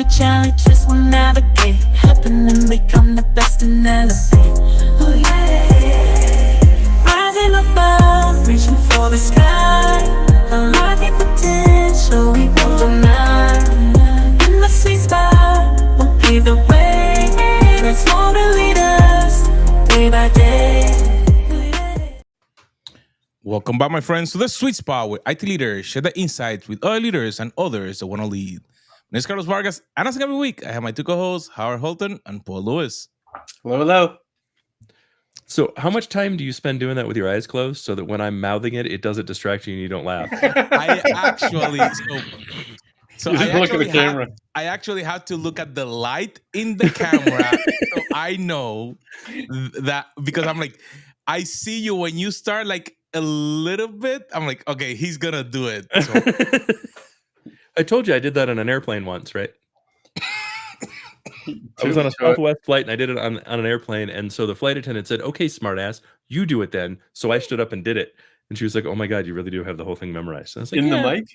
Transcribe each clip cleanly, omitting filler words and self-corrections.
challenges will navigate, happen and become the best and elevate. Oh yeah, rising above, reaching for the sky, unlocking potential we won't deny. In the sweet spot, we'll be the way, transform the leaders, day by day. Welcome back, my friends, to the Sweet Spot where IT leaders share the insights with other leaders and others that want to lead. My name is Carlos Vargas, and as every week, I have my two co-hosts, Howard Holton and Paul Lewis. Hello, hello. So how much time do you spend doing that with your eyes closed so that when I'm mouthing it, it doesn't distract you and you don't laugh? I actually, so You just look at the camera. I actually have to look at the light in the camera so I know that, because I'm like, I see you when you start like a little bit. I'm like, okay, he's gonna do it. So. I told you I did that on an airplane once, right? I was on a Southwest flight and I did it on an airplane. And so the flight attendant said, "Okay, smartass, you do it then." So I stood up and did it. And she was like, "Oh my God, you really do have the whole thing memorized." And I was like, In yeah. the mic?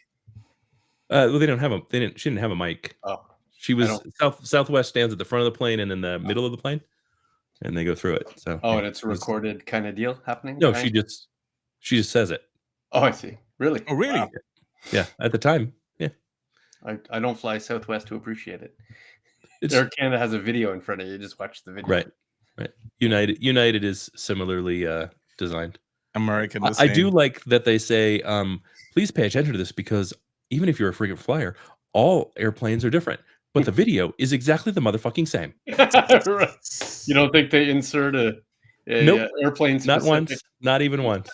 Well, they she didn't have a mic. Oh, She was Southwest stands at the front of the plane and in the middle of the plane, and they go through it. So and it's a recorded kind of deal happening? No, right? she just says it. Oh, I see. Really? Oh, really? Wow. Yeah, at the time. Yeah. I don't fly Southwest to appreciate it. It's Air Canada has a video in front of you. Just watch the video. right. United is similarly designed. American. I do like that they say, please pay attention to this because even if you're a frequent flyer, all airplanes are different, but the video is exactly the motherfucking same. Right. You don't think they insert a Nope. airplane Not specific? once, not even once,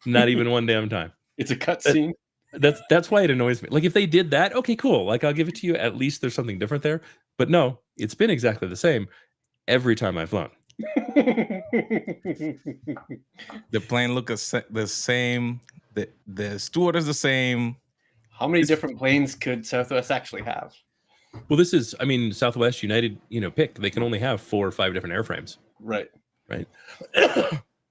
not even one damn time. It's a cutscene. That's why it annoys me. Like if they did that, okay, cool. Like I'll give it to you. At least there's something different there. But no, it's been exactly the same every time I've flown. The plane look the same. The steward is the same. How many different planes could Southwest actually have? Well, this is, I mean, Southwest, United, pick. They can only have 4 or 5 different airframes. Right.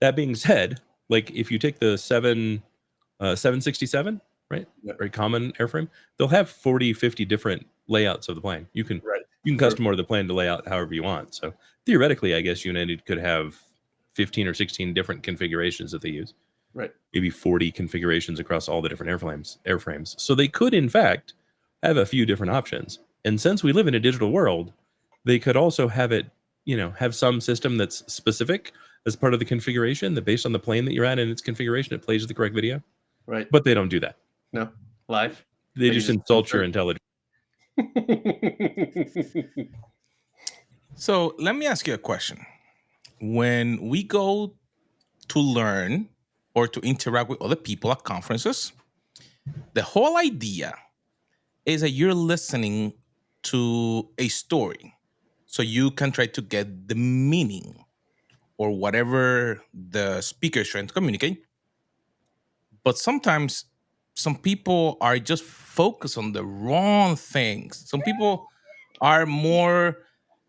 That being said, like if you take the 767, right? Yep. Very common airframe, they'll have 40, 50 different layouts of the plane. You can custom order the plane to lay out however you want. So theoretically, I guess United could have 15 or 16 different configurations that they use. Right. Maybe 40 configurations across all the different airframes. So they could, in fact, have a few different options. And since we live in a digital world, they could also have it, have some system that's specific as part of the configuration that based on the plane that you're at and its configuration, it plays the correct video. Right. But they don't do that. No. Live. They just insult your intelligence. So let me ask you a question. When we go to learn or to interact with other people at conferences, the whole idea is that you're listening to a story. So you can try to get the meaning or whatever the speaker is trying to communicate. But sometimes some people are just focused on the wrong things. Some people are more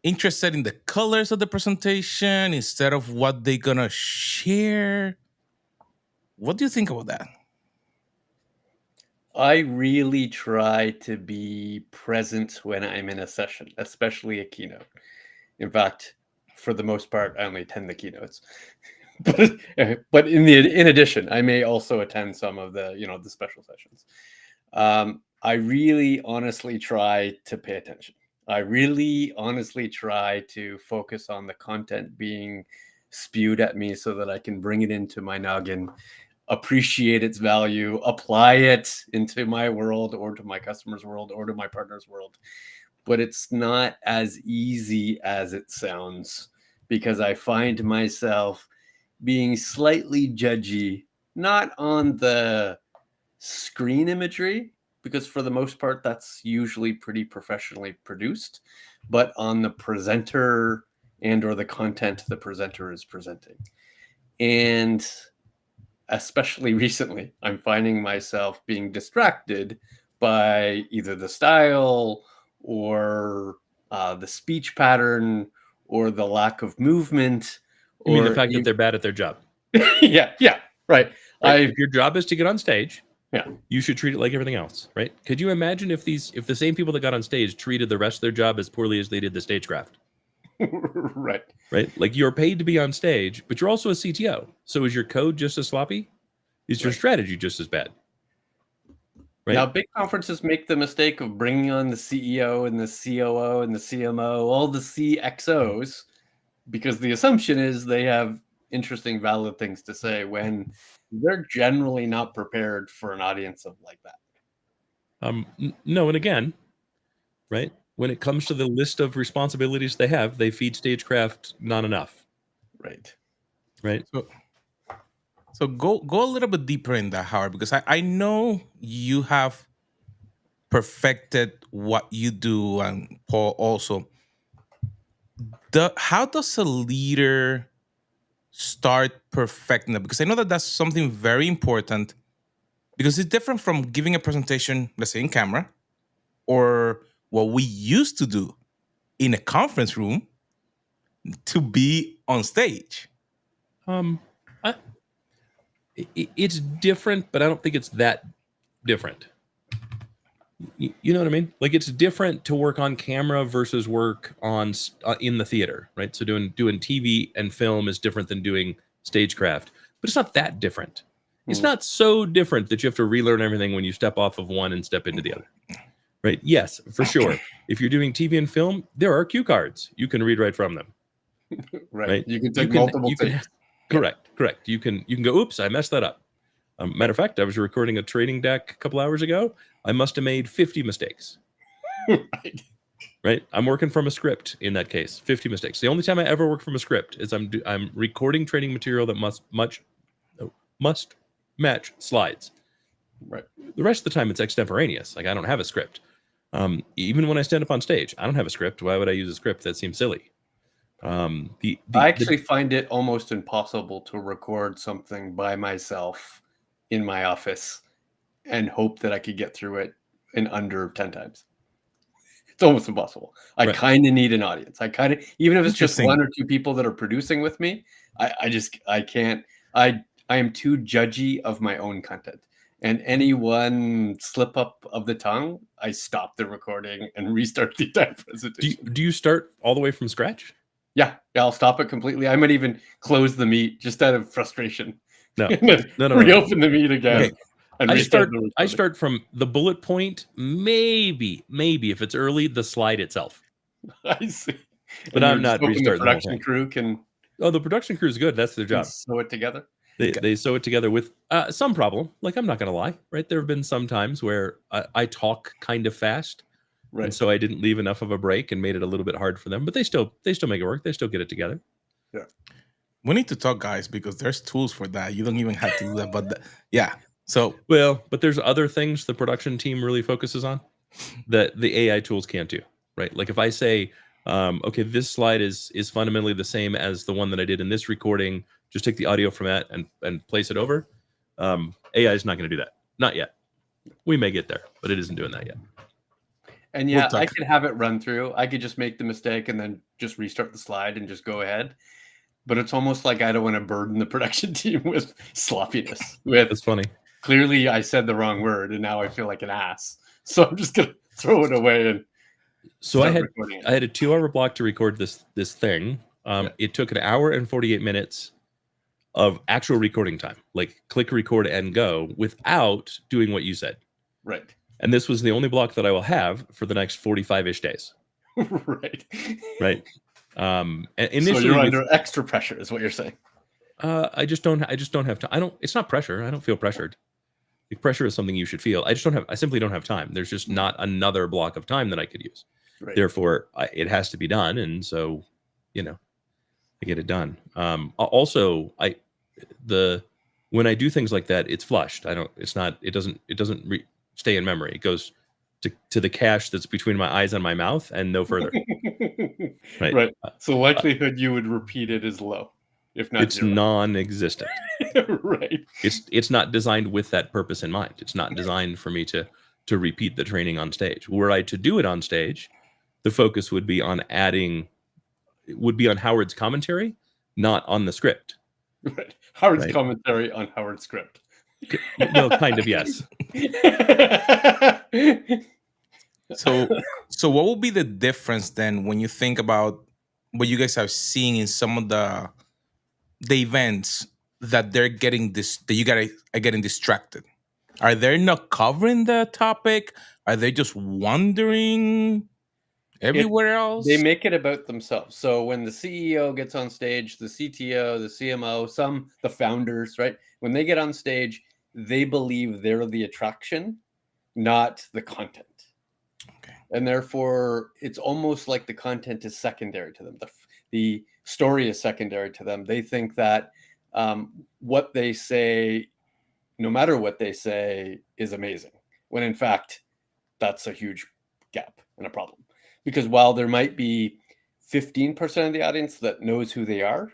interested in the colors of the presentation instead of what they're gonna share. What do you think about that? I really try to be present when I'm in a session, especially a keynote. In fact, for the most part, I only attend the keynotes. But in addition, I may also attend some of the the special sessions. I really honestly try to pay attention. I really honestly try to focus on the content being spewed at me so that I can bring it into my noggin, appreciate its value, apply it into my world or to my customer's world or to my partner's world. But it's not as easy as it sounds because I find myself being slightly judgy, not on the screen imagery, because for the most part, that's usually pretty professionally produced, but on the presenter and or the content the presenter is presenting. And especially recently, I'm finding myself being distracted by either the style or the speech pattern or the lack of movement. You mean the fact that they're bad at their job? Yeah, right. If your job is to get on stage Yeah. You should treat it like everything else, right? Could you imagine if the same people that got on stage treated the rest of their job as poorly as they did the stagecraft? Right. Right? Like you're paid to be on stage, but you're also a CTO. So is your code just as sloppy? Is your Right. strategy just as bad? Right? Now, big conferences make the mistake of bringing on the CEO and the COO and the CMO, all the CXOs, because the assumption is they have interesting, valid things to say when they're generally not prepared for an audience of like that. No, and again, right? When it comes to the list of responsibilities they have, they feed stagecraft not enough, Right. right? So go a little bit deeper in that, Howard, because I know you have perfected what you do, and Paul also. How does a leader start perfecting it? Because I know that that's something very important, because it's different from giving a presentation, let's say in camera, or what we used to do in a conference room to be on stage. It's different, but I don't think it's that different. You know what I mean? Like it's different to work on camera versus work on in the theater, right? So doing TV and film is different than doing stagecraft, but it's not that different. It's not so different that you have to relearn everything when you step off of one and step into the other, right? Yes, for sure. If you're doing TV and film, there are cue cards. You can read right from them. Right. You can take multiple takes. Correct. You can go, oops, I messed that up. Matter of fact, I was recording a training deck a couple hours ago. I must have made 50 mistakes. Right? I'm working from a script in that case. 50 mistakes. The only time I ever work from a script is I'm recording training material that must match slides. Right. The rest of the time it's extemporaneous. Like I don't have a script. Even when I stand up on stage, I don't have a script. Why would I use a script? That seems silly. I actually find it almost impossible to record something by myself in my office and hope that I could get through it in under 10 times. It's almost impossible. I kind of need an audience. Even if it's just one or two people that are producing with me, I can't. I am too judgy of my own content. And any one slip up of the tongue, I stop the recording and restart the entire presentation. Do you start all the way from scratch? Yeah, I'll stop it completely. I might even close the meet just out of frustration. No. Reopen the meet again. Okay. And I start from the bullet point, maybe if it's early, the slide itself. I see. But I'm not restarting the production crew can. Oh, the production crew is good. That's their job. Sew it together. They sew it together with some problem. Like I'm not gonna lie, right? There have been some times where I talk kind of fast, right? And so I didn't leave enough of a break and made it a little bit hard for them. But they still make it work. They still get it together. Yeah. We need to talk, guys, because there's tools for that. You don't even have to do that. But yeah. So but there's other things the production team really focuses on that the AI tools can't do, right? Like if I say, okay, this slide is fundamentally the same as the one that I did in this recording, just take the audio from that and place it over. AI is not going to do that. Not yet. We may get there, but it isn't doing that yet. And yeah, I could have it run through. I could just make the mistake and then just restart the slide and just go ahead. But it's almost like I don't want to burden the production team with sloppiness. That's funny. Clearly, I said the wrong word, and now I feel like an ass. So I'm just gonna throw it away. And so I had a 2-hour block to record this thing. It took 1 hour and 48 minutes of actual recording time, like click record and go, without doing what you said. Right. And this was the only block that I will have for the next 45-ish days. Right. Right. And initially, so you're under extra pressure, is what you're saying. I just don't have time. It's not pressure. I don't feel pressured. Like pressure is something you should feel. I simply don't have time. There's just not another block of time that I could use. Right. Therefore, it has to be done. And so, I get it done. Also, when I do things like that, it's flushed. It doesn't stay in memory. It goes to the cache that's between my eyes and my mouth and no further. Right. So likelihood you would repeat it is low. If not, it's zero. Non-existent. Right. It's not designed with that purpose in mind. It's not designed for me to repeat the training on stage. Were I to do it on stage, the focus would be on Howard's commentary, not on the script. Right. Howard's commentary on Howard's script. Well, kind of, yes. So what will be the difference then when you think about what you guys are seeing in some of the events that they're getting this that you guys are getting distracted? Are they not covering the topic? Are they just wandering everywhere else? They make it about themselves. So when the CEO gets on stage, the CTO, the CMO, the founders, right? When they get on stage, they believe they're the attraction, not the content. Okay. And therefore, it's almost like the content is secondary to them. The story is secondary to them. They think that what they say, no matter what they say, is amazing. When in fact, that's a huge gap and a problem. Because while there might be 15% of the audience that knows who they are,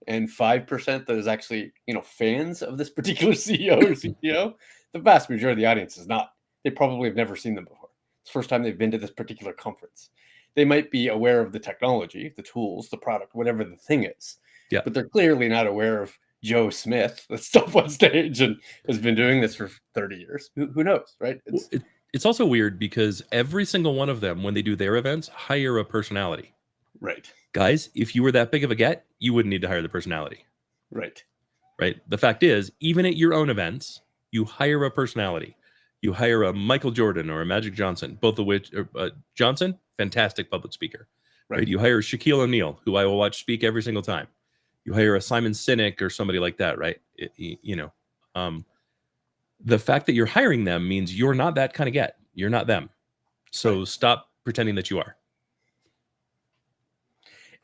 and 5% that is actually, fans of this particular CEO or CTO, the vast majority of the audience is not. They probably have never seen them before. It's the first time they've been to this particular conference. They might be aware of the technology, the tools, the product, whatever the thing is. Yeah. But they're clearly not aware of Joe Smith that's up on stage and has been doing this for 30 years. Who knows, right? It's also weird because every single one of them, when they do their events, hire a personality. Right. Guys, if you were that big of a get, you wouldn't need to hire the personality. Right. Right. The fact is, even at your own events, you hire a personality. You hire a Michael Jordan or a Magic Johnson, both of which Johnson, fantastic public speaker. Right. You hire Shaquille O'Neal, who I will watch speak every single time. You hire a Simon Sinek or somebody like that, right? The fact that you're hiring them means you're not that kind of get. You're not them. So stop pretending that you are.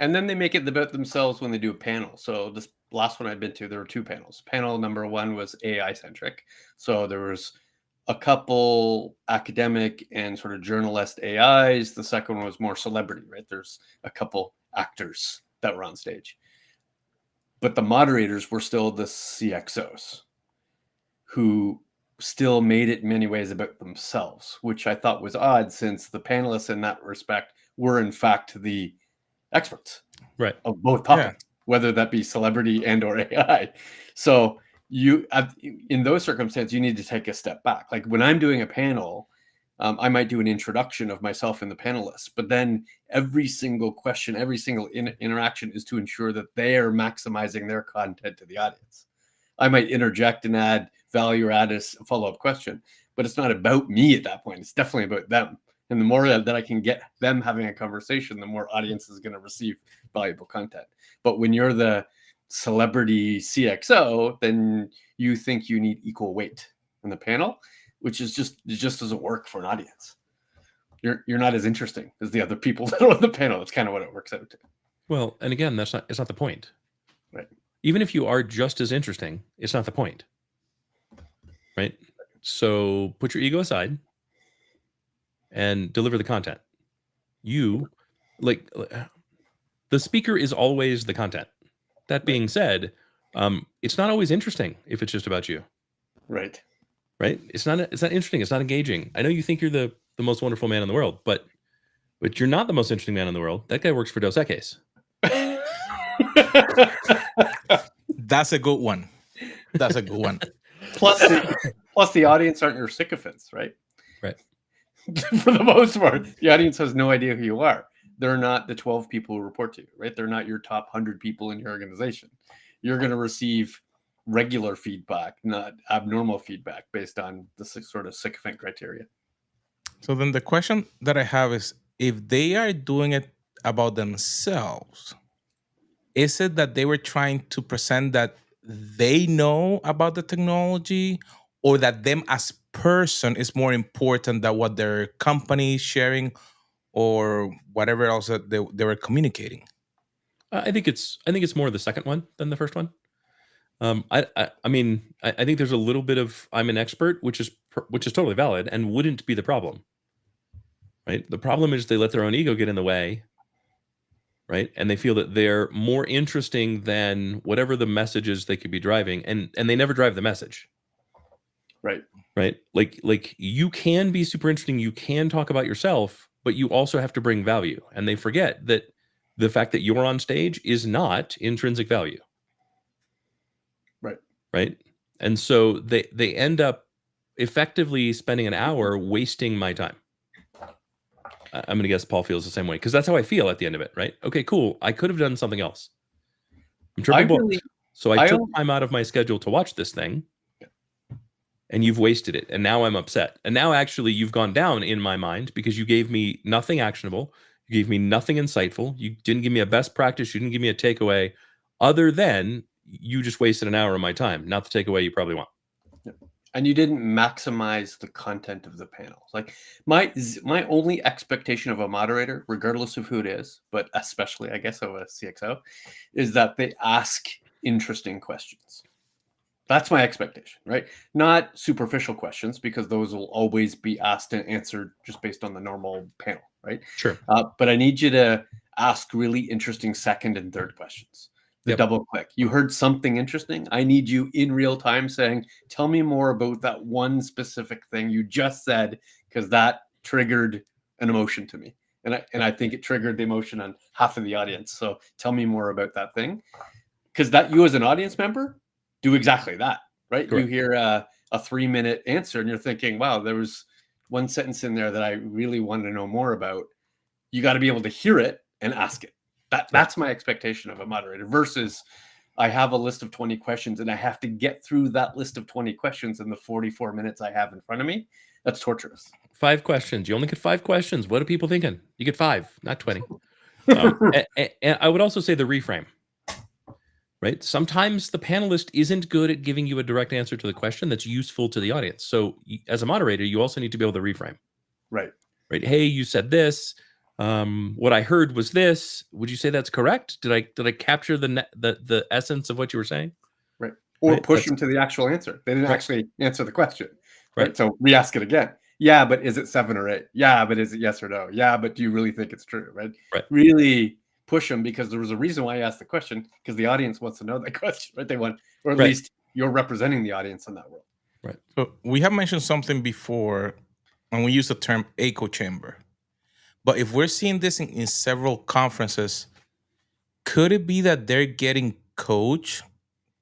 And then they make it about themselves when they do a panel. So this last one I've been to, there were 2 panels. Panel number 1 was AI centric. So there was a couple academic and sort of journalist AIs. The second one was more celebrity, right? There's a couple actors that were on stage. But the moderators were still the CXOs who still made it in many ways about themselves, which I thought was odd since the panelists in that respect were in fact the experts of both topics, whether that be celebrity and or AI. So in those circumstances, you need to take a step back. Like when I'm doing a panel, I might do an introduction of myself and the panelists, but then every single question, every single interaction is to ensure that they are maximizing their content to the audience. I might interject and add value or add a follow-up question, but it's not about me at that point. It's definitely about them. And the more that I can get them having a conversation, the more audience is going to receive valuable content. But when you're the celebrity CXO, then you think you need equal weight in the panel, which is just doesn't work for an audience. You're not as interesting as the other people that are on the panel. That's kind of what it works out to. Well, and again, it's not the point. Right. Even if you are just as interesting, it's not the point. Right? So put your ego aside and deliver the content. The speaker is always the content. That being said, it's not always interesting if it's just about you. Right. Right? It's not interesting. It's not engaging. I know you think you're the most wonderful man in the world, but you're not the most interesting man in the world. That guy works for Dos Equis. That's a good one. That's a good one. Plus the audience aren't your sycophants, right? Right. For the most part, the audience has no idea who you are. They're not the 12 people who report to you, right? They're not your top 100 people in your organization. You're going to receive regular feedback, not abnormal feedback based on the sort of sycophant criteria. So then the question that I have is, if they are doing it about themselves, is it that they were trying to present that they know about the technology, or that them as person is more important than what their company is sharing or whatever else that they were communicating? I think it's more the second one than the first one. I think there's a little bit of I'm an expert, which is totally valid and wouldn't be the problem. Right? The problem is they let their own ego get in the way. Right? And they feel that they're more interesting than whatever the messages they could be driving, and they never drive the message. Right. Right? Like you can be super interesting, you can talk about yourself, but you also have to bring value. And they forget that the fact that you're on stage is not intrinsic value. Right. Right? And so they end up effectively spending an hour wasting my time. I'm going to guess Paul feels the same way because that's how I feel at the end of it, right? Okay, cool. I could have done something else. I'm triple booked. So I took time out of my schedule to watch this thing, and you've wasted it. And now I'm upset. And now actually you've gone down in my mind because you gave me nothing actionable. You gave me nothing insightful. You didn't give me a best practice. You didn't give me a takeaway other than you just wasted an hour of my time. Not the takeaway you probably want. And you didn't maximize the content of the panel. Like my only expectation of a moderator, regardless of who it is, but especially I guess of a CXO, is that they ask interesting questions. That's my expectation, right? Not superficial questions, because those will always be asked and answered just based on the normal panel, right? Sure. But I need you to ask really interesting second and third questions. The double click. You heard something interesting. I need you in real time saying, tell me more about that one specific thing you just said, because that triggered an emotion to me. And I think it triggered the emotion on half of the audience. So tell me more about that thing. Because that you as an audience member do exactly that, right? Correct. You hear a 3-minute answer and you're thinking, wow, there was one sentence in there that I really wanted to know more about. You got to be able to hear it and ask it. That's my expectation of a moderator versus I have a list of 20 questions and I have to get through that list of 20 questions in the 44 minutes I have in front of me. That's torturous. 5 questions. You only get 5 questions. What are people thinking? You get 5, not 20. And I would also say the reframe, right? Sometimes the panelist isn't good at giving you a direct answer to the question that's useful to the audience. So as a moderator, you also need to be able to reframe. Right. Hey, you said this. What I heard was this. Would you say that's correct? Did I capture the essence of what you were saying? Right. Or Right, push them to the actual answer. They didn't Right. actually answer the question. Right. Right. So re-ask it again. Yeah, but is it 7 or 8? Yeah, but is it yes or no? Yeah, but do you really think it's true? Right. Right. Really push them, because there was a reason why I asked the question, because the audience wants to know that question, right? They want, or at Right. least you're representing the audience in that world. Right. So we have mentioned something before, and we use the term echo chamber. But if we're seeing this in several conferences, could it be that they're getting coached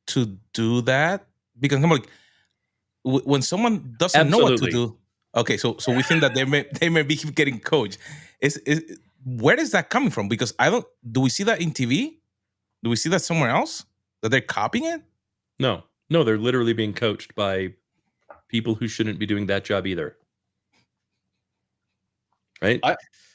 to do that? Because I'm like, when someone doesn't know what to Absolutely. do, okay, so we think that they may be getting coached. Is where is that coming from? Because do we see that in TV? Do we see that somewhere else? That they're copying it? No, they're literally being coached by people who shouldn't be doing that job either. Right?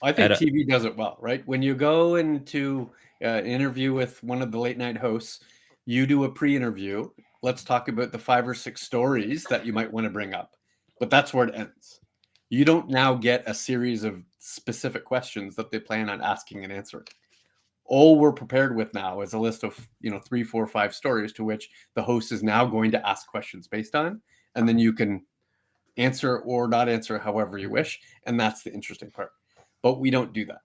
I think TV does it well, right? When you go into an interview with one of the late night hosts, you do a pre-interview. Let's talk about the 5 or 6 stories that you might want to bring up. But that's where it ends. You don't now get a series of specific questions that they plan on asking and answering. All we're prepared with now is a list of 3, 4, 5 stories to which the host is now going to ask questions based on, and then you can answer or not answer however you wish. And that's the interesting part. But we don't do that.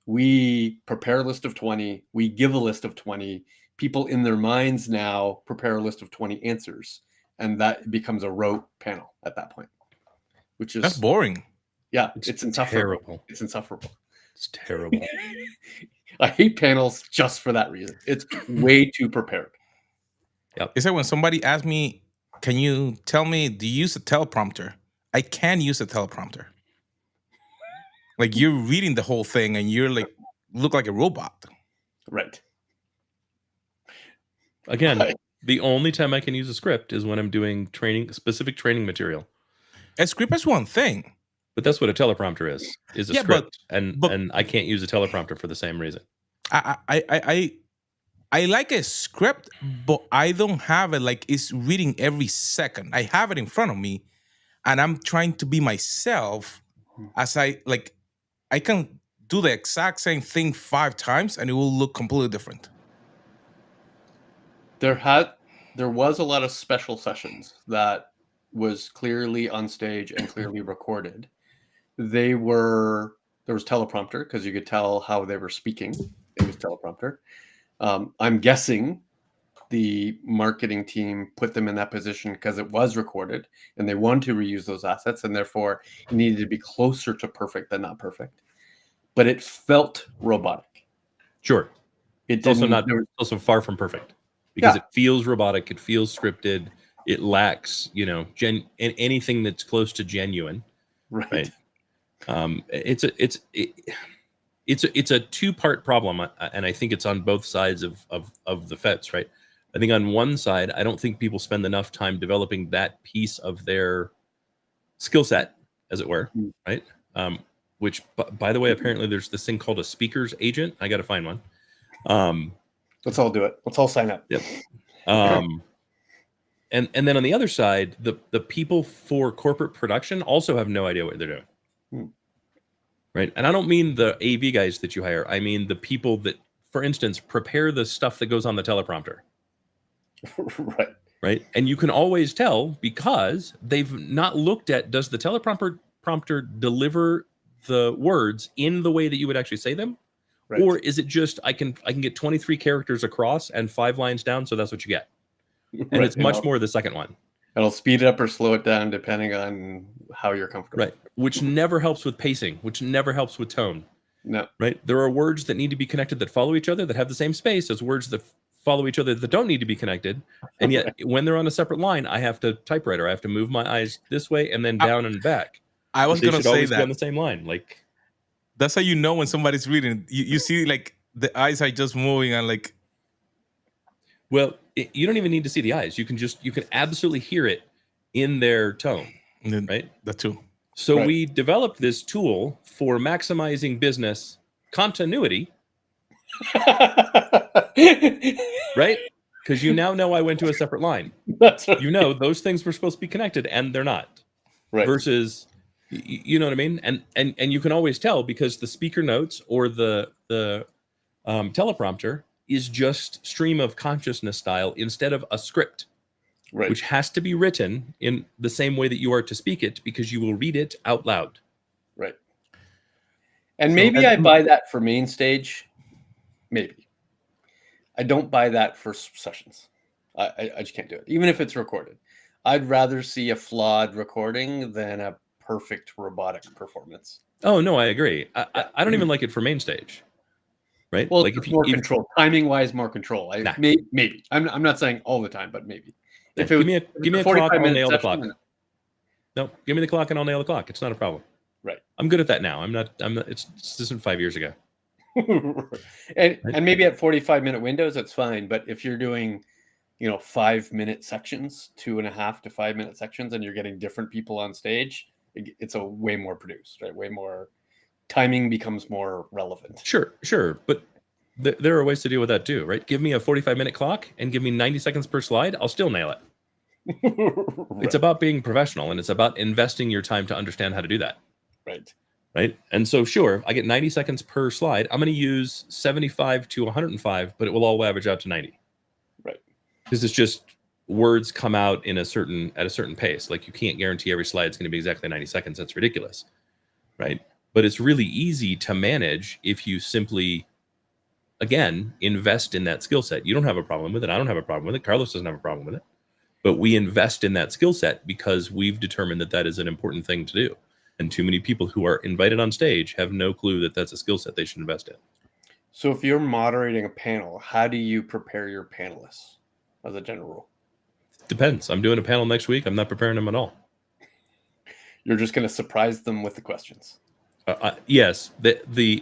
We prepare a list of 20. We give a list of 20. People in their minds now prepare a list of 20 answers. And that becomes a rote panel at that point, which is... That's boring. Yeah, it's insufferable. Terrible. It's insufferable. It's terrible. I hate panels just for that reason. It's way too prepared. It's like when somebody asks me, can you tell me, do you use a teleprompter? I can use a teleprompter. Like, you're reading the whole thing and you're like, look like a robot. Right. Again, Right. the only time I can use a script is when I'm doing specific training material. A script is one thing. But that's what a teleprompter is a Yeah, script. but- And I can't use a teleprompter for the same reason. I like a script, but I don't have it like it's reading every second. I have it in front of me, and I'm trying to be myself as I can do the exact same thing 5 times and it will look completely different. There was a lot of special sessions that was clearly on stage and clearly recorded. There was teleprompter, because you could tell how they were speaking. It was teleprompter. I'm guessing the marketing team put them in that position because it was recorded and they wanted to reuse those assets, and therefore it needed to be closer to perfect than not perfect. But it felt robotic. Sure. It It's also didn't- not. there was- It's also far from perfect because Yeah. it feels robotic. It feels scripted. It lacks, anything that's close to genuine. Right. It's a two-part problem, and I think it's on both sides of the fence, right? I think on one side, I don't think people spend enough time developing that piece of their skill set, as it were, right? Which, by the way, apparently there's this thing called a speaker's agent. I got to find one. Let's all do it. Let's all sign up. Yep. And then on the other side, the people for corporate production also have no idea what they're doing. Right. And I don't mean the AV guys that you hire. I mean the people that, for instance, prepare the stuff that goes on the teleprompter. Right. Right. And you can always tell because they've not looked at, does the teleprompter deliver the words in the way that you would actually say them? Right. Or is it just I can get 23 characters across and 5 lines down, so that's what you get. And Right. it's much more the second one. It'll speed it up or slow it down depending on how you're comfortable. Right. Which never helps with pacing, which never helps with tone. No. Right. There are words that need to be connected that follow each other, that have the same space as words that follow each other that don't need to be connected. And yet when they're on a separate line, I have to typewriter. I have to move my eyes this way and then down and back. I was They gonna should say always be that. on the same line. Like, That's how you know when somebody's reading. You see, like the eyes are just moving and like. well, you don't even need to see the eyes. You can absolutely hear it in their tone. Right. That too. So Right. we developed this tool for maximizing business continuity, right? Because you now know I went to a separate line. That's right. You know those things were supposed to be connected and they're not. Right. Versus, you know what I mean? And you can always tell because the speaker notes or the teleprompter is just stream of consciousness style instead of a script, Right. which has to be written in the same way that you are to speak it because you will read it out loud. Right. And maybe I buy that for main stage. Maybe. I don't buy that for sessions. I just can't do it. Even if it's recorded. I'd rather see a flawed recording than a perfect robotic performance. Oh no, I agree. I don't even like it for main stage. Right? Well, like it's more control. Timing wise, more control. Nah. Maybe. I'm not saying all the time, but maybe. If it give me a clock, I'll nail the clock. session, No, give me the clock and I'll nail the clock. It's not a problem. Right. I'm good at that now. I'm not. This isn't 5 years ago. and maybe at 45-minute windows, that's fine. But if you're doing, 5-minute sections, 2.5 to 5 minute sections, and you're getting different people on stage, it's a way more produced, right? Way more timing becomes more relevant. Sure. But there are ways to deal with that too, right? Give me a 45-minute clock and give me 90 seconds per slide. I'll still nail it. It's about being professional and it's about investing your time to understand how to do that. Right. And so, sure, I get 90 seconds per slide. I'm going to use 75 to 105, but it will all average out to 90. Right. Because it's just words come out at a certain pace. Like you can't guarantee every slide is going to be exactly 90 seconds. That's ridiculous. Right. But it's really easy to manage if you simply, again, invest in that skill set. You don't have a problem with it. I don't have a problem with it. Carlos doesn't have a problem with it. But we invest in that skill set because we've determined that that is an important thing to do. And too many people who are invited on stage have no clue that that's a skill set they should invest in. So if you're moderating a panel, how do you prepare your panelists as a general rule? Depends. I'm doing a panel next week. I'm not preparing them at all. You're just going to surprise them with the questions. Yes.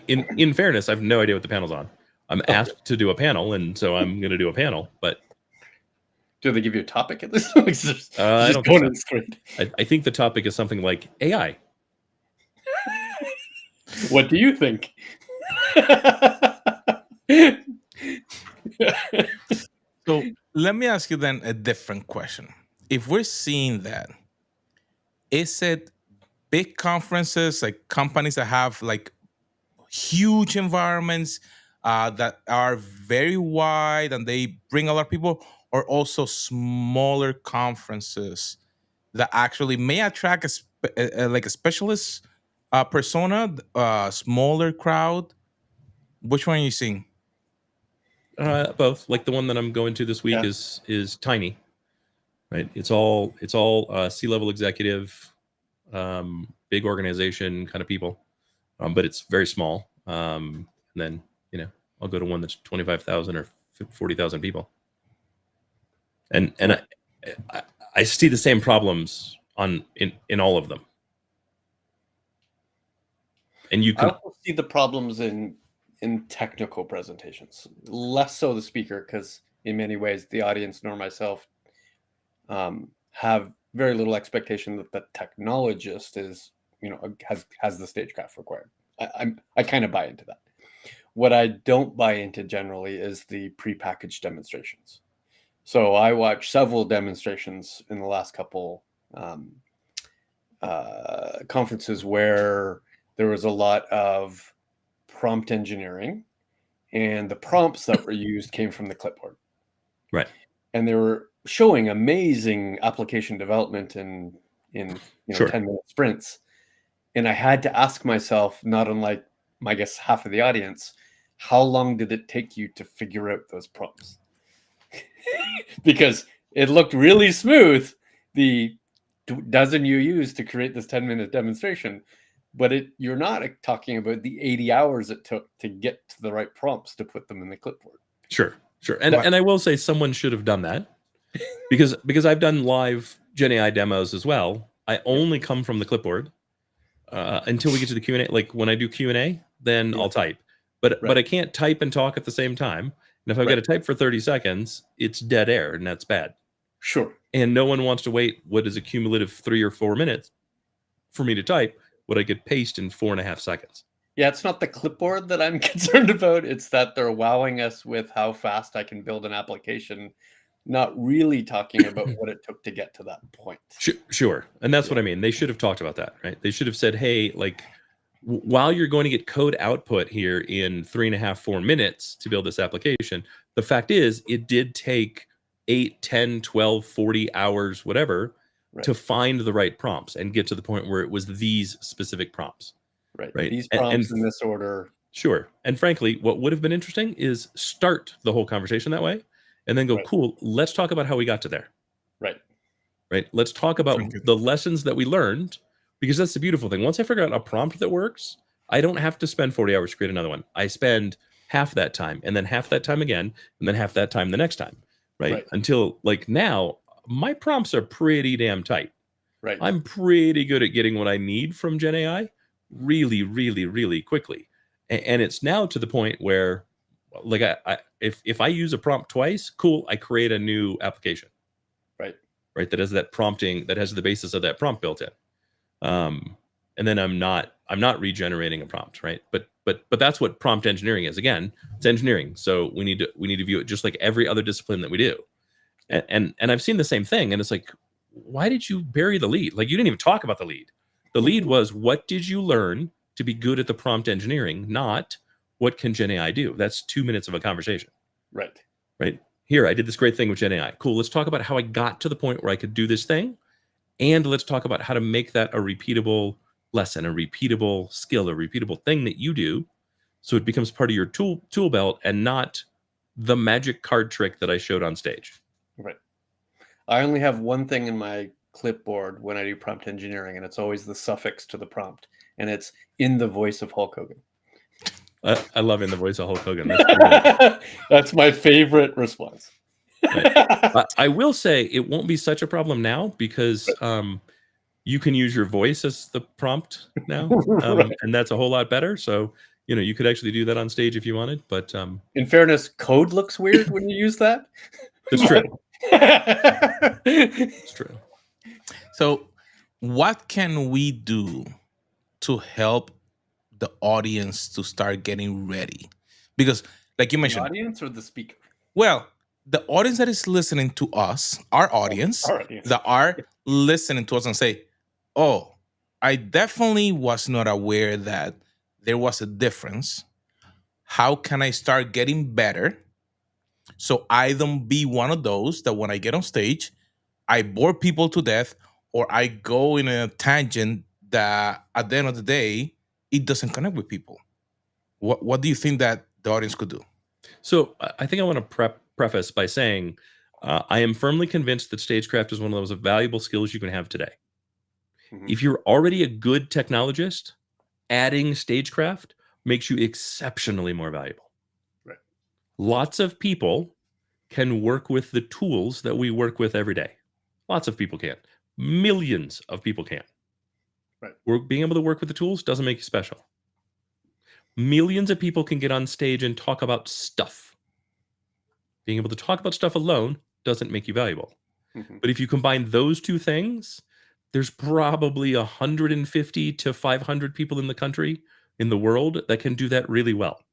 In fairness, I have no idea what the panel's on. I'm asked to do a panel, and so I'm going to do a panel. But do they give you a topic at least? I don't think so. I think the topic is something like AI. What do you think? So let me ask you then a different question. If we're seeing that, is it big conferences, like companies that have like huge environments that are very wide and they bring a lot of people, or also smaller conferences that actually may attract like a specialist persona, smaller crowd? Which one are you seeing? Both. Like the one that I'm going to this week is tiny, right? It's all C-level executive, big organization kind of people, but it's very small. And then I'll go to one that's 25,000 or 40,000 people. And I see the same problems in all of them. And you I can also see the problems in technical presentations, less so the speaker, because in many ways the audience nor myself have very little expectation that the technologist is, has the stagecraft required. I kind of buy into that. What I don't buy into generally is the prepackaged demonstrations. So I watched several demonstrations in the last couple conferences where there was a lot of prompt engineering, and the prompts that were used came from the clipboard. right. And they were showing amazing application development in Sure. 10-minute sprints. And I had to ask myself, not unlike I guess half of the audience, how long did it take you to figure out those prompts? Because it looked really smooth, the dozen you used to create this 10-minute demonstration, but you're not talking about the 80 hours it took to get to the right prompts to put them in the clipboard. Sure. And Right. and I will say someone should have done that because I've done live Gen AI demos as well. I only come from the clipboard until we get to the Q&A. Like when I do Q&A, then Yeah. I'll type. But Right. I can't type and talk at the same time. And if I've got to type for 30 seconds, it's dead air, and that's bad. Sure. And no one wants to wait what is a cumulative 3 or 4 minutes for me to type what I could paste in 4.5 seconds. Yeah, it's not the clipboard that I'm concerned about. It's that they're wowing us with how fast I can build an application, not really talking about what it took to get to that point. Sure. And that's what I mean. They should have talked about that, right? They should have said, hey, like, while you're going to get code output here in 3.5, 4 minutes to build this application, the fact is it did take 8, 10, 12, 40 hours, whatever, Right. to find the right prompts and get to the point where it was these specific prompts. Right. Right. These And- prompts and- in this order. Sure. And frankly, what would have been interesting is start the whole conversation that way and then go, Right. cool, let's talk about how we got to there. Right. Right. Let's talk about Sounds good. the lessons that we learned, because that's the beautiful thing. Once I figure out a prompt that works, I don't have to spend 40 hours to create another one. I spend half that time and then half that time again, and then half that time the next time. Right. Until like now, my prompts are pretty damn tight. Right. I'm pretty good at getting what I need from Gen AI really, really, really quickly. And it's now to the point where, like, if I use a prompt twice, cool, I create a new application. Right. That has that prompting, that has the basis of that prompt built in. And then I'm not regenerating a prompt, right? But that's what prompt engineering is. Again, it's engineering. So we need to view it just like every other discipline that we do. And I've seen the same thing. And it's like, why did you bury the lead? Like, you didn't even talk about the lead. The lead was, what did you learn to be good at the prompt engineering, not what can Gen AI do? That's 2 minutes of a conversation. Right. Here, I did this great thing with Gen AI. Cool. Let's talk about how I got to the point where I could do this thing. And let's talk about how to make that a repeatable lesson, a repeatable skill, a repeatable thing that you do. So it becomes part of your tool belt and not the magic card trick that I showed on stage. Right. I only have one thing in my clipboard when I do prompt engineering, and it's always the suffix to the prompt, and it's in the voice of Hulk Hogan. I love in the voice of Hulk Hogan. That's brilliant. That's my favorite response. I will say it won't be such a problem now because you can use your voice as the prompt now, Right. and that's a whole lot better. So you could actually do that on stage if you wanted. But In fairness, code looks weird when you use that. it's true. It's true. So, what can we do to help the audience to start getting ready? Because, like you The mentioned, audience or the speaker? well, the audience that is listening to us, our audience, Our audience. that are listening to us and say, oh, I definitely was not aware that there was a difference. How can I start getting better so I don't be one of those that when I get on stage, I bore people to death or I go in a tangent that at the end of the day, it doesn't connect with people? What do you think that the audience could do? So I think I want to preface by saying I am firmly convinced that stagecraft is one of those valuable skills you can have today. Mhm. If you're already a good technologist, adding stagecraft makes you exceptionally more valuable. Right. Lots of people can work with the tools that we work with every day. Lots of people can. Millions of people can. Right. Being able to work with the tools doesn't make you special. Millions of people can get on stage and talk about stuff. Being able to talk about stuff alone doesn't make you valuable. Mhm. But if you combine those two things, there's probably 150 to 500 people in the country, in the world, that can do that really well.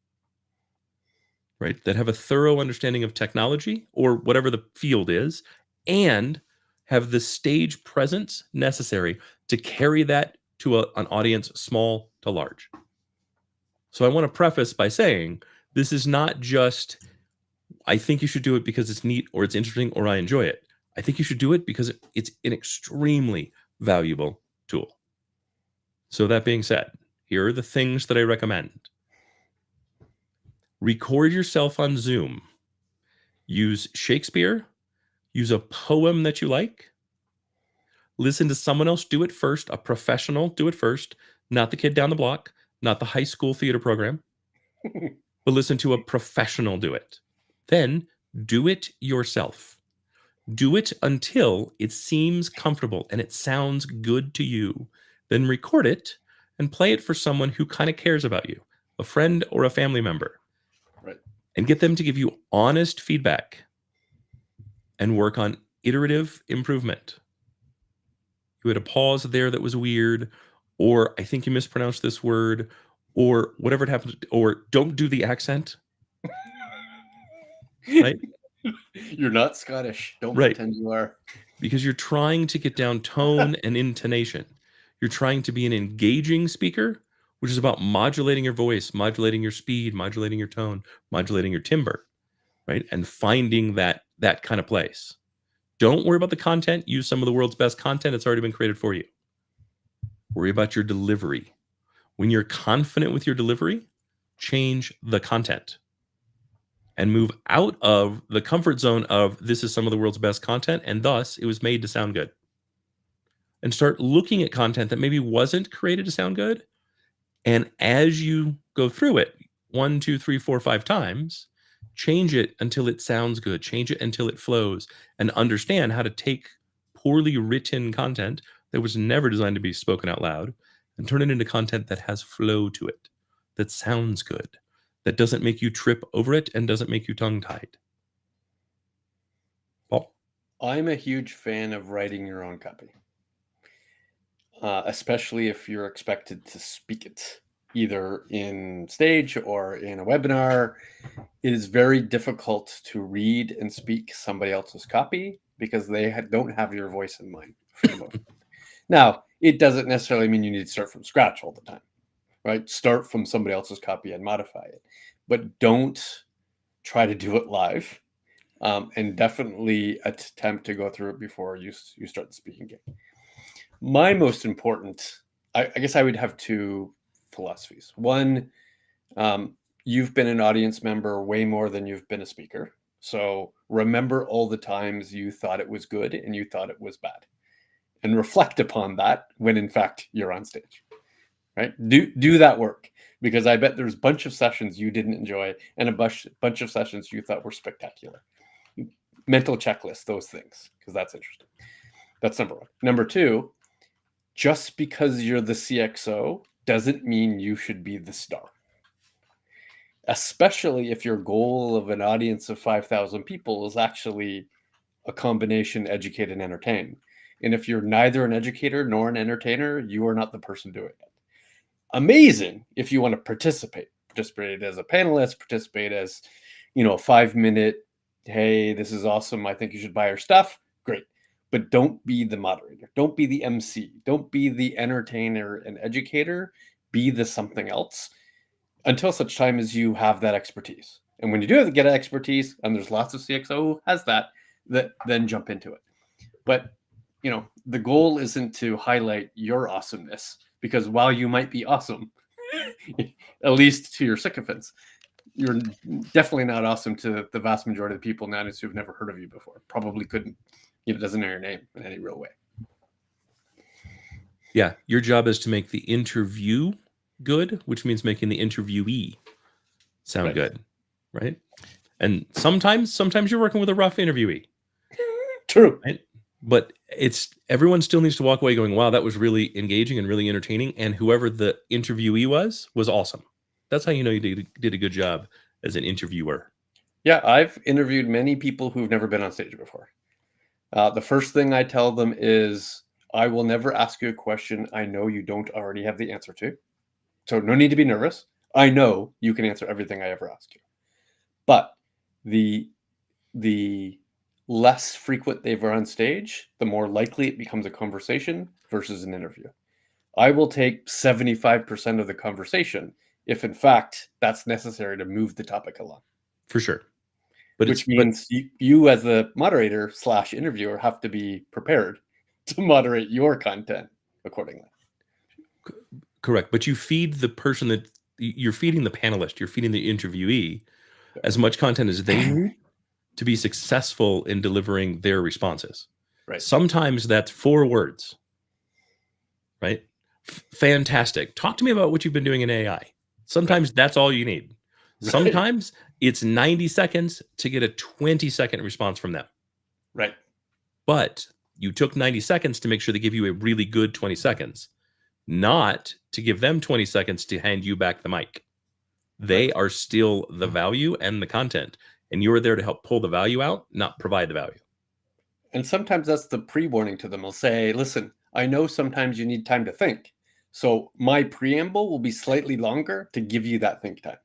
Right? That have a thorough understanding of technology or whatever the field is, and have the stage presence necessary to carry that to an audience small to large. So I want to preface by saying this is not just, I think you should do it because it's neat or it's interesting or I enjoy it. I think you should do it because it's an extremely valuable tool. So that being said, here are the things that I recommend. Record yourself on Zoom. Use Shakespeare. Use a poem that you like. Listen to someone else do it first, a professional do it first, not the kid down the block, not the high school theater program, but listen to a professional do it. Then do it yourself. Do it until it seems comfortable and it sounds good to you. Then record it and play it for someone who kind of cares about you, a friend or a family member. Right. And get them to give you honest feedback and work on iterative improvement. You had a pause there that was weird, or I think you mispronounced this word, or whatever it happened, or don't do the accent. Right? You're not Scottish. Don't Right. pretend you are. Because you're trying to get down tone and intonation. You're trying to be an engaging speaker, which is about modulating your voice, modulating your speed, modulating your tone, modulating your timbre, right? And finding that kind of place. Don't worry about the content. Use some of the world's best content. It's already been created for you. Worry about your delivery. When you're confident with your delivery, change the content and move out of the comfort zone of this is some of the world's best content, and thus it was made to sound good. And start looking at content that maybe wasn't created to sound good. And as you go through it 1, 2, 3, 4, 5 times, change it until it sounds good. Change it until it flows, and understand how to take poorly written content that was never designed to be spoken out loud and turn it into content that has flow to it, that sounds good, that doesn't make you trip over it and doesn't make you tongue-tied. Paul? I'm a huge fan of writing your own copy, especially if you're expected to speak it, either in stage or in a webinar. It is very difficult to read and speak somebody else's copy because they don't have your voice in mind for the most. Now, it doesn't necessarily mean you need to start from scratch all the time, right? Start from somebody else's copy and modify it, but don't try to do it live, and definitely attempt to go through it before you start the speaking game. My most important, I guess I would have two philosophies. One, you've been an audience member way more than you've been a speaker. So remember all the times you thought it was good and you thought it was bad, and reflect upon that when in fact you're on stage, right? Do that work, because I bet there's a bunch of sessions you didn't enjoy and a bunch of sessions you thought were spectacular. Mental checklist, those things, because that's interesting. That's number one. Number two, just because you're the CXO doesn't mean you should be the star. Especially if your goal of an audience of 5,000 people is actually a combination educate and entertain. And if you're neither an educator nor an entertainer, you are not the person doing it. Amazing if you want to participate as a panelist, participate as, a 5-minute, hey, this is awesome, I think you should buy our stuff. Great. But don't be the moderator. Don't be the MC. Don't be the entertainer and educator. Be the something else until such time as you have that expertise. And when you do get expertise, and there's lots of CXO who has that, then jump into it. But the goal isn't to highlight your awesomeness, because while you might be awesome, at least to your sycophants, you're definitely not awesome to the vast majority of the people in the audience who've never heard of you before. Probably couldn't, doesn't know your name in any real way. Yeah, your job is to make the interview good, which means making the interviewee sound good, right? And sometimes you're working with a rough interviewee. True. Right? but it's everyone still needs to walk away going, wow, that was really engaging and really entertaining. And whoever the interviewee was awesome. That's how you know you did a good job as an interviewer. Yeah, I've interviewed many people who've never been on stage before. The first thing I tell them is, I will never ask you a question I know you don't already have the answer to. So no need to be nervous. I know you can answer everything I ever ask you. But the less frequent they were on stage, the more likely it becomes a conversation versus an interview. I will take 75% of the conversation if, in fact, that's necessary to move the topic along. For sure. But Which means you as the moderator / interviewer have to be prepared to moderate your content accordingly. Correct. But you feed the person that you're feeding the panelist, you're feeding the interviewee as much content as they need to be successful in delivering their responses. Right. Sometimes that's 4 words. Right. Fantastic. Talk to me about what you've been doing in AI. Sometimes that's all you need. Sometimes it's 90 seconds to get a 20-second response from them. Right. But you took 90 seconds to make sure they give you a really good 20 seconds, not to give them 20 seconds to hand you back the mic. They are still the value and the content, and you are there to help pull the value out, not provide the value. And sometimes that's the pre-warning to them. I'll say, listen, I know sometimes you need time to think. So my preamble will be slightly longer to give you that think time,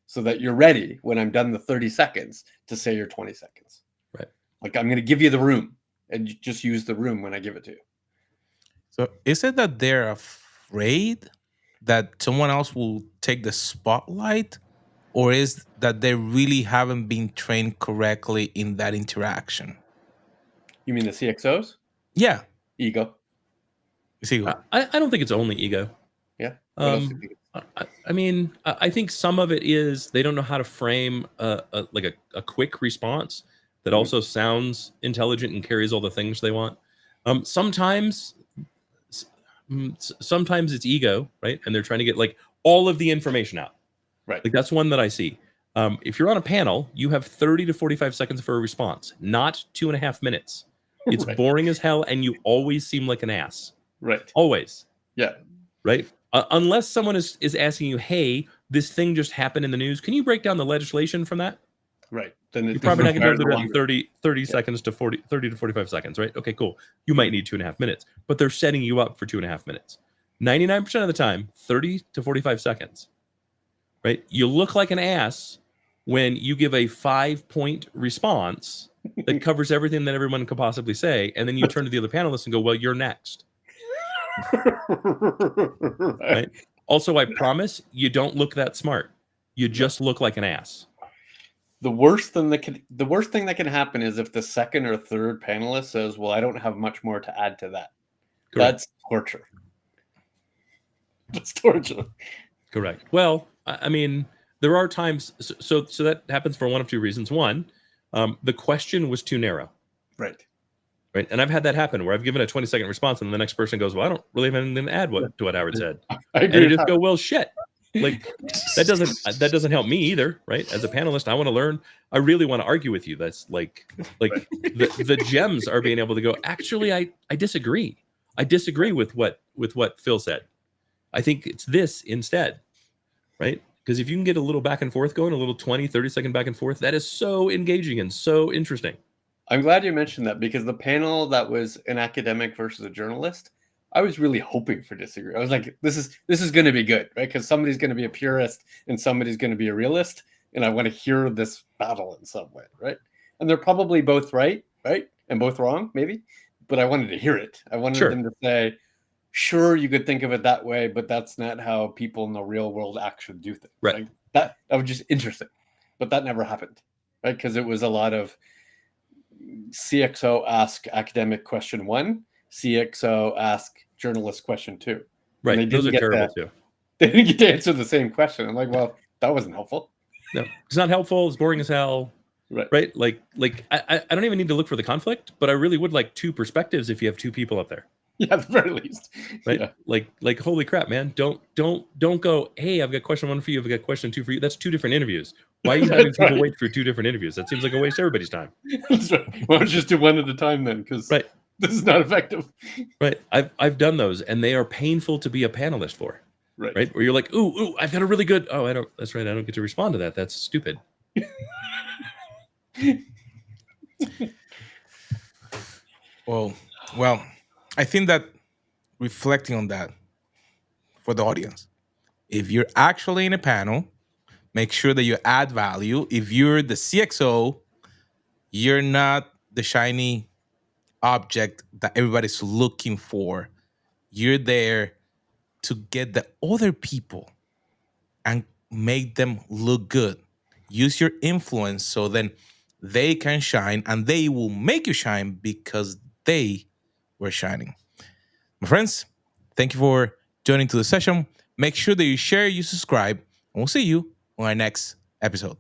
so that you're ready when I'm done the 30 seconds to say your 20 seconds. Right. Like, I'm going to give you the room, and you just use the room when I give it to you. So is it that they're afraid that someone else will take the spotlight, or is that they really haven't been trained correctly in that interaction? Uh, You mean the CXOs? Yeah. Ego. You see, I don't think it's only ego. Yeah. What else do you think? I mean, I think some of it is they don't know how to frame a quick response that also sounds intelligent and carries all the things they want. Sometimes it's ego, right? And they're trying to get like all of the information out. Right. Like that's one that I see. If you're on a panel, you have 30 to 45 seconds for a response, not 2.5 minutes. It's Right. boring as hell, and you always seem like an ass. Right. Always. Yeah. Right? Unless someone is asking you, hey, this thing just happened in the news. Can you break down the legislation from that? Right. Then You're probably not going to be able to do it in longer. 30 seconds to 30 to 45 seconds, right? Okay, cool. You might need 2.5 minutes, but they're setting you up for 2.5 minutes. 99% of the time, 30 to 45 seconds, right? You look like an ass when you give a 5-point response that covers everything that everyone could possibly say, and then you turn to the other panelists and go, well, you're next. Right? Also, I promise you don't look that smart. You just look like an ass. The worst thing that can happen is if the second or third panelist says, well, I don't have much more to add to that. Correct. That's torture. That's torture. Correct. Well, I mean, there are times. So that happens for one of two reasons. One, the question was too narrow. Right. Right. And I've had that happen where I've given a 20-second response and the next person goes, well, I don't really have anything to add to what Howard said. I And agree. you with just that. go, well, shit. Like that doesn't help me either, right? As a panelist, I want to learn. I really want to argue with you. That's like the gems are being able to go, actually, I disagree. I disagree with what Phil said. I think it's this instead, right? Because if you can get a little back and forth going, a little 20-30-second back and forth, that is so engaging and so interesting. I'm glad you mentioned that, because the panel that was an academic versus a journalist, I was really hoping for disagree. I was like, this is going to be good, right? Because somebody's going to be a purist and somebody's going to be a realist, and I want to hear this battle in some way, right? And they're probably both right, and both wrong, maybe. But I wanted to hear it. I wanted Sure. them to say, sure, you could think of it that way, but that's not how people in the real world actually do things. Right. Like, that was just interesting, but that never happened, right? Because it was a lot of CXO ask academic question 1, CXO ask journalist question 2. Right. they Those are didn't get terrible that. too. They didn't get to answer the same question. I'm like, well, that wasn't helpful. No, it's not helpful. It's boring as hell. Right. Like I don't even need to look for the conflict, but I really would like two perspectives if you have two people up there. Yeah, at the very least. Right. Yeah. Like holy crap, man. Don't go, hey, I've got question 1 for you, I've got question 2 for you. That's 2 different interviews. Why are you having That's people right. wait for 2 different interviews? That seems like a waste of everybody's time. That's right. Well, let's just do one at a time then, because Right. This is not effective. Right. I've done those, and they are painful to be a panelist for. Right. Where you're like, ooh, I've got a really good. Oh, I don't. That's right. I don't get to respond to that. That's stupid. Well, I think that reflecting on that for the audience, if you're actually in a panel, make sure that you add value. If you're the CXO, you're not the shiny object that everybody's looking for. You're there to get the other people and make them look good. Use your influence so then they can shine, and they will make you shine because they were shining. My friends, thank you for joining to the session. Make sure that you share, you subscribe, and we'll see you on our next episode.